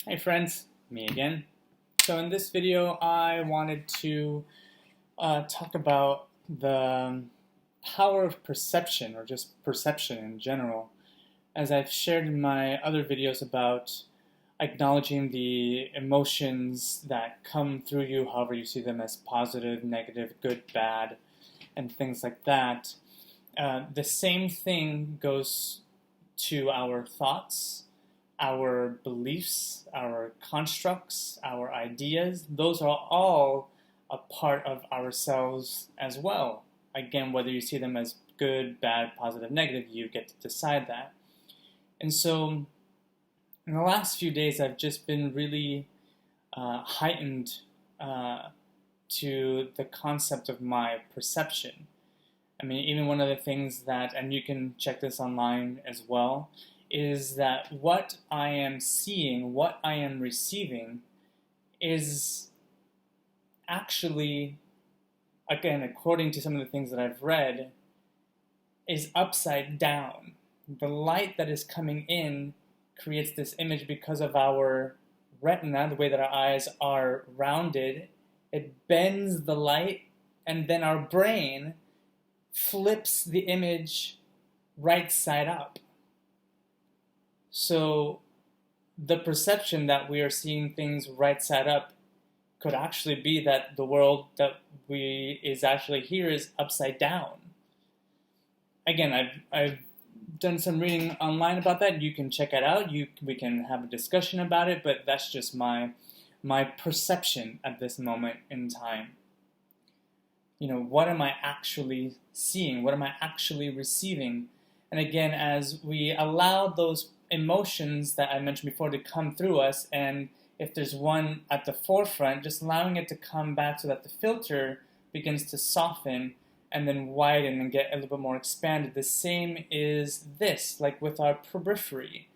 Hey friends, me again. So in this video I wanted to talk about the power of perception, or just perception in general, as I've shared in my other videos about acknowledging the emotions that come through you, however you see them, as positive, negative, good, bad, and things like that. The same thing goes to our thoughts, our beliefs, our constructs, our ideas. Those are all a part of ourselves as well. Again, whether you see them as good, bad, positive, negative, you get to decide that. And so in the last few days, I've just been really heightened to the concept of my perception. I mean, even one of the things that, and you can check this online as well, is that what I am seeing, what I am receiving, is actually, again, according to some of the things that I've read, is upside down. The light that is coming in creates this image because of our retina, the way that our eyes are rounded. It bends the light, and then our brain flips the image right side up. So the perception that we are seeing things right side up could actually be that the world that is actually here is upside down. Again, I've done some reading online about that. You can check it out. We can have a discussion about it, but that's just my perception at this moment in time. You know, what am I actually seeing? What am I actually receiving? And again, as we allow those emotions that I mentioned before to come through us, and if there's one at the forefront, just allowing it to come back so that the filter begins to soften and then widen and get a little bit more expanded. The same is this, like with our periphery.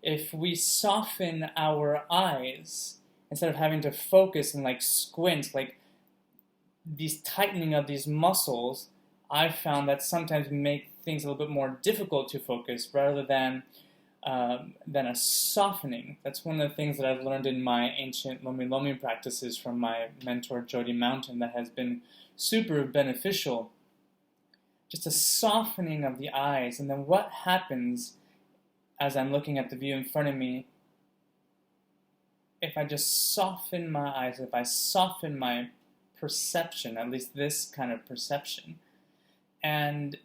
If we soften our eyes, instead of having to focus and like squint, like these tightening of these muscles, I've found that sometimes make things a little bit more difficult to focus rather than a softening. That's one of the things that I've learned in my ancient Lomi Lomi practices from my mentor Jody Mountain that has been super beneficial. Just a softening of the eyes, and then what happens as I'm looking at the view in front of me, if I just soften my eyes, if I soften my perception, at least this kind of perception, and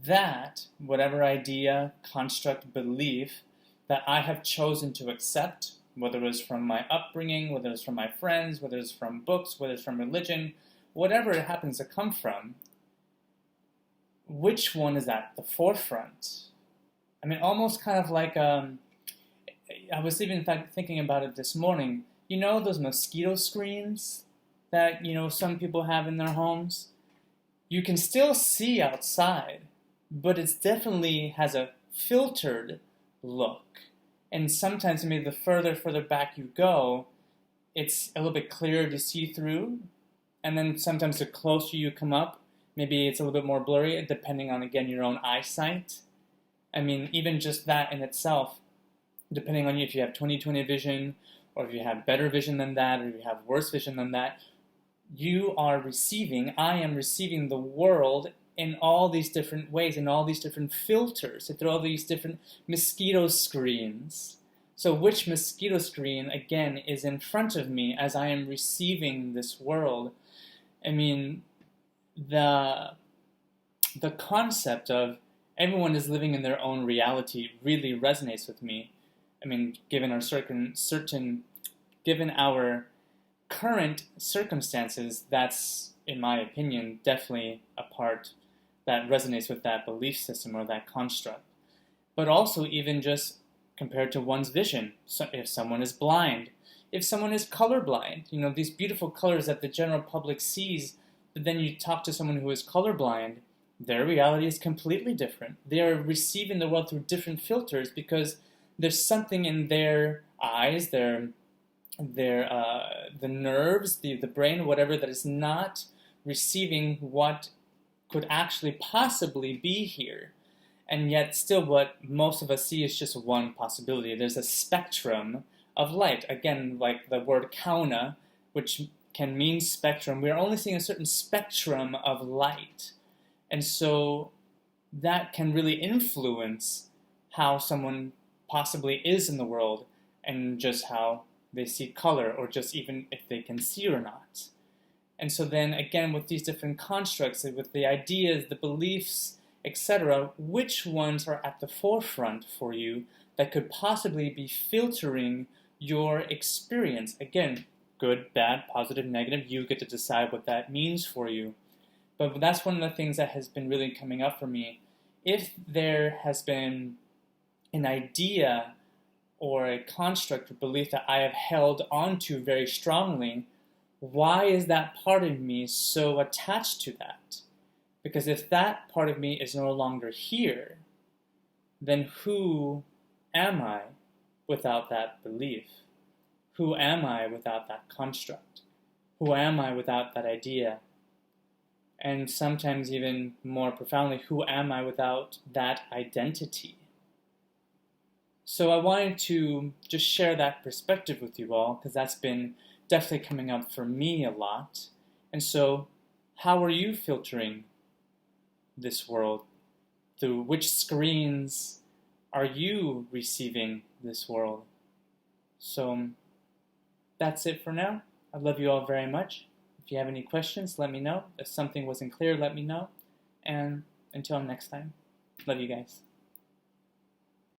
that, whatever idea, construct, belief that I have chosen to accept, whether it was from my upbringing, whether it's from my friends, whether it's from books, whether it's from religion, whatever it happens to come from, which one is at the forefront? I mean, almost kind of like, I was even in fact thinking about it this morning. You know those mosquito screens that, some people have in their homes? You can still see outside, but it definitely has a filtered look. And sometimes maybe the further back you go, it's a little bit clearer to see through. And then sometimes the closer you come up, maybe it's a little bit more blurry, depending on, again, your own eyesight. I mean, even just that in itself, depending on you, if you have 20/20 vision, or if you have better vision than that, or if you have worse vision than that, I am receiving the world in all these different ways, in all these different filters, through all these different mosquito screens. So which mosquito screen, again, is in front of me as I am receiving this world? I mean, the concept of everyone is living in their own reality really resonates with me. I mean, given our current circumstances, that's, in my opinion, definitely a part that resonates with that belief system or that construct. But also even just compared to one's vision. So if someone is blind, if someone is colorblind, these beautiful colors that the general public sees, but then you talk to someone who is colorblind, their reality is completely different. They are receiving the world through different filters because there's something in their eyes, the nerves, the brain, whatever, that is not receiving what could actually possibly be here. And yet still what most of us see is just one possibility. There's a spectrum of light. Again, like the word kauna, which can mean spectrum, we're only seeing a certain spectrum of light. And so that can really influence how someone possibly is in the world and just how they see color, or just even if they can see or not. And so then again, with these different constructs, with the ideas, the beliefs, etc., which ones are at the forefront for you that could possibly be filtering your experience? Again, good, bad, positive, negative, you get to decide what that means for you. But that's one of the things that has been really coming up for me. If there has been an idea or a construct or belief that I have held onto very strongly, why is that part of me so attached to that? Because if that part of me is no longer here, then who am I without that belief? Who am I without that construct? Who am I without that idea? And sometimes even more profoundly, who am I without that identity? So I wanted to just share that perspective with you all, because that's been definitely coming up for me a lot. And so, how are you filtering this world? Through which screens are you receiving this world? So, that's it for now. I love you all very much. If you have any questions, let me know. If something wasn't clear, let me know. And until next time, love you guys.